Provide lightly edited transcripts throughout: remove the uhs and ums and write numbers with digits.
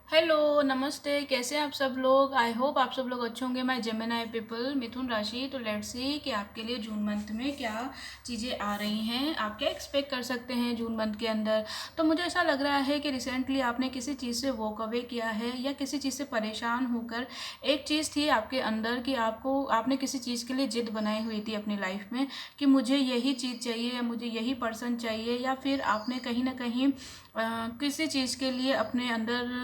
Hello, नमस्ते, कैसे हैं आप सब लोग? आई होप आप सब लोग अच्छे होंगे। मैं जेमिनी पीपल, मिथुन राशि। तो लेट्स सी कि आपके लिए जून मंथ में क्या चीज़ें आ रही हैं, आप क्या एक्सपेक्ट कर सकते हैं जून मंथ के अंदर। तो मुझे ऐसा लग रहा है कि रिसेंटली आपने किसी चीज़ से वॉक अवे किया है या किसी चीज़ से परेशान होकर एक चीज़ थी आपके अंदर कि आपने किसी चीज़ के लिए जिद बनाई हुई थी अपनी लाइफ में कि मुझे यही चीज़ चाहिए या मुझे यही पर्सन चाहिए, या फिर आपने कहीं ना कहीं किसी चीज़ के लिए अपने अंदर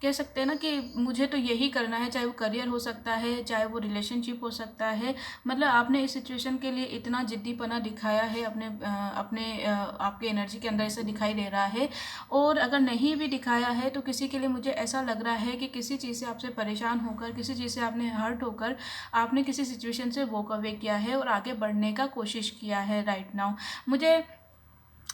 कह सकते हैं ना कि मुझे तो यही करना है, चाहे वो करियर हो सकता है, चाहे वो रिलेशनशिप हो सकता है। मतलब आपने इस सिचुएशन के लिए इतना जिद्दीपना दिखाया है आपके एनर्जी के अंदर ऐसा दिखाई दे रहा है। और अगर नहीं भी दिखाया है तो किसी के लिए मुझे ऐसा लग रहा है कि किसी चीज़ से आपसे परेशान होकर, किसी चीज़ से आपने हर्ट होकर आपने किसी सिचुएशन से वॉक अवे किया है और आगे बढ़ने का कोशिश किया है राइट नाउ। मुझे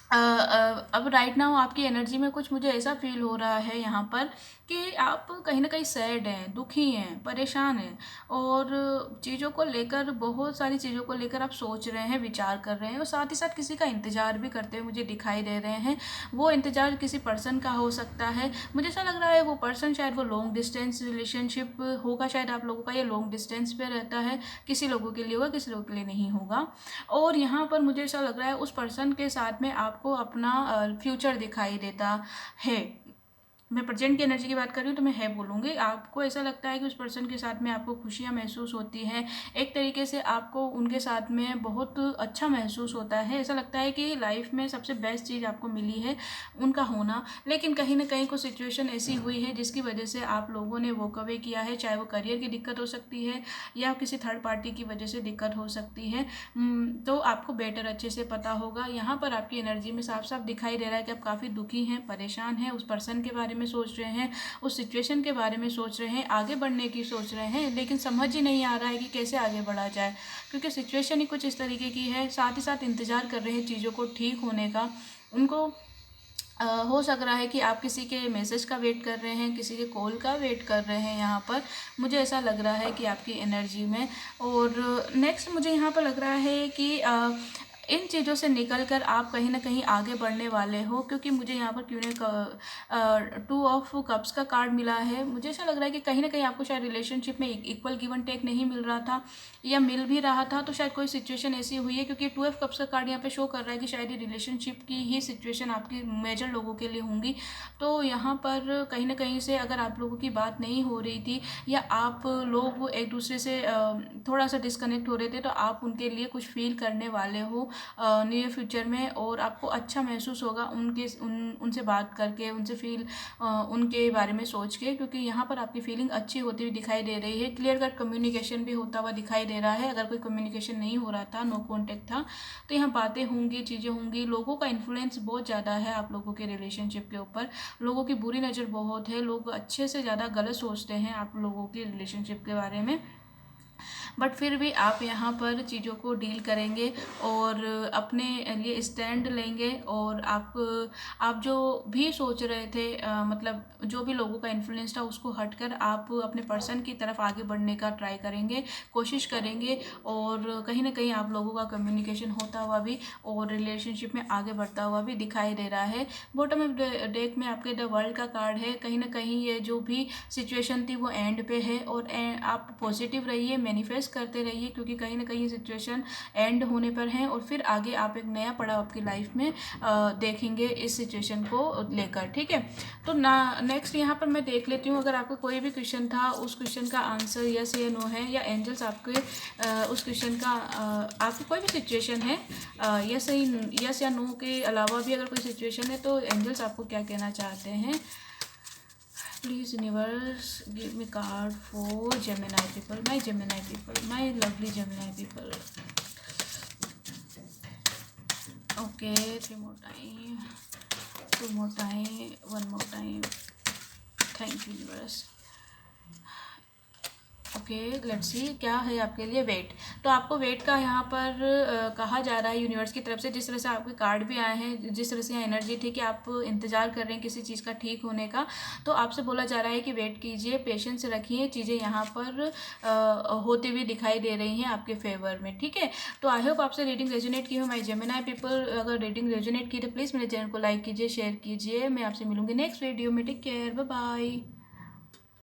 अब राइट नाउ आपकी एनर्जी में कुछ मुझे ऐसा फील हो रहा है यहाँ पर कि आप कहीं ना कहीं सैड हैं, दुखी हैं, परेशान हैं, और चीज़ों को लेकर, बहुत सारी चीज़ों को लेकर आप सोच रहे हैं, विचार कर रहे हैं, और साथ ही साथ किसी का इंतजार भी करते हुए मुझे दिखाई दे रहे हैं। वो इंतजार किसी पर्सन का हो सकता है। मुझे ऐसा लग रहा है वो पर्सन शायद वो लॉन्ग डिस्टेंस रिलेशनशिप होगा, शायद आप लोगों का ये लॉन्ग डिस्टेंस पे रहता है। किसी लोगों के लिए होगा, किसी लोगों के लिए नहीं होगा। और यहाँ पर मुझे ऐसा लग रहा है उस पर्सन के साथ में आपको अपना फ्यूचर दिखाई देता है। मैं प्रेजेंट की एनर्जी की बात कर रही हूँ तो मैं है बोलूँगी। आपको ऐसा लगता है कि उस पर्सन के साथ में आपको खुशियाँ महसूस होती हैं, एक तरीके से आपको उनके साथ में बहुत अच्छा महसूस होता है। ऐसा लगता है कि लाइफ में सबसे बेस्ट चीज़ आपको मिली है उनका होना। लेकिन कहीं ना कहीं कुछ सिचुएशन ऐसी हुई है जिसकी वजह से आप लोगों ने वॉक अवे किया है, चाहे वो करियर की दिक्कत हो सकती है या किसी थर्ड पार्टी की वजह से दिक्कत हो सकती है। तो आपको बेटर अच्छे से पता होगा। यहाँ पर आपकी एनर्जी में साफ साफ दिखाई दे रहा है कि आप काफ़ी दुखी हैं, परेशान हैं, उस पर्सन के बारे में सोच रहे हैं, उस सिचुएशन के बारे में सोच रहे हैं, आगे बढ़ने की सोच रहे हैं, लेकिन समझ ही नहीं आ रहा है कि कैसे आगे बढ़ा जाए, क्योंकि सिचुएशन ही कुछ इस तरीके की है। साथ ही साथ इंतज़ार कर रहे हैं चीज़ों को ठीक होने का। उनको हो सक रहा है कि आप किसी के मैसेज का वेट कर रहे हैं, किसी के कॉल का वेट कर रहे हैं। यहाँ पर मुझे ऐसा लग रहा है कि आपकी एनर्जी में। और नेक्स्ट मुझे यहाँ पर लग रहा है कि इन चीज़ों से निकल कर आप कहीं ना कहीं आगे बढ़ने वाले हो, क्योंकि मुझे यहाँ पर क्यों ने 2 ऑफ कप्स का कार्ड मिला है। मुझे ऐसा लग रहा है कि कहीं ना कहीं आपको शायद रिलेशनशिप में इक्वल गिव एंड टेक नहीं मिल रहा था, या मिल भी रहा था तो शायद कोई सिचुएशन ऐसी हुई है, क्योंकि 2 ऑफ कप्स का कार्ड यहाँ पे शो कर रहा है कि शायद ये रिलेशनशिप की ही सिचुएशन आपकी मेजर लोगों के लिए होंगी। तो यहाँ पर कहीं ना कहीं से अगर आप लोगों की बात नहीं हो रही थी, या आप लोग एक दूसरे से थोड़ा सा डिस्कनेक्ट हो रहे थे, तो आप उनके लिए कुछ फील करने वाले हो नियर फ्यूचर में, और आपको अच्छा महसूस होगा उनसे बात करके, उनसे फील उनके बारे में सोच के, क्योंकि यहाँ पर आपकी फीलिंग अच्छी होती हुई दिखाई दे रही है। क्लियर कट कम्युनिकेशन भी होता हुआ दिखाई दे रहा है। अगर कोई कम्युनिकेशन नहीं हो रहा था, नो कॉन्टेक्ट था, तो यहाँ बातें होंगी, चीज़ें होंगी। लोगों का इन्फ्लुएंस बहुत ज़्यादा है आप लोगों के रिलेशनशिप के ऊपर। लोगों की बुरी नज़र बहुत है, लोग अच्छे से ज़्यादा गलत सोचते हैं आप लोगों की रिलेशनशिप के बारे में। बट फिर भी आप यहाँ पर चीज़ों को डील करेंगे और अपने लिए स्टैंड लेंगे, और आप जो भी सोच रहे थे, मतलब जो भी लोगों का इन्फ्लुएंस था उसको हटकर आप अपने पर्सन की तरफ आगे बढ़ने का ट्राई करेंगे, कोशिश करेंगे। और कहीं ना कहीं आप लोगों का कम्युनिकेशन होता हुआ भी और रिलेशनशिप में आगे बढ़ता हुआ भी दिखाई दे रहा है। बॉटम ऑफ डेक में आपके द वर्ल्ड का कार्ड है। कहीं ना कहीं ये जो भी सिचुएशन थी वो एंड पे है, और आप पॉजिटिव रहिए, मैनिफेस्ट करते रहिए, क्योंकि कहीं ना कहीं सिचुएशन एंड होने पर है, और फिर आगे आप एक नया पड़ाव आपकी लाइफ में देखेंगे इस सिचुएशन को लेकर। ठीक है, तो ना नेक्स्ट यहाँ पर मैं देख लेती हूँ, अगर आपका कोई भी क्वेश्चन था उस क्वेश्चन का आंसर यस या नो है, या एंजल्स आपके उस क्वेश्चन का आपकी कोई भी सिचुएशन है यस या नो के अलावा भी अगर कोई सिचुएशन है, तो एंजल्स आपको क्या कहना चाहते हैं। Please universe give me card for Gemini people, my lovely Gemini people. Okay, 3 more time, 2 more time, 1 more time. Thank you universe. Okay, let's see क्या है आपके लिए वेट। तो आपको वेट का यहाँ पर कहा जा रहा है यूनिवर्स की तरफ से, जिस तरह से आपके कार्ड भी आए हैं, जिस तरह से यहाँ एनर्जी थी कि आप इंतजार कर रहे हैं किसी चीज़ का ठीक होने का, तो आपसे बोला जा रहा है कि वेट कीजिए, पेशेंस रखिए, चीज़ें यहाँ पर होती हुई दिखाई दे रही हैं आपके फेवर में, ठीक है। तो आई होप आपसे रीडिंग रेजोनेट की हो माय जेमिनी पीपल। अगर रीडिंग रेजोनेट की तो प्लीज़ मेरे चैनल को लाइक कीजिए, शेयर कीजिए। मैं आपसे मिलूंगी नेक्स्ट वीडियो में। Take care, bye bye.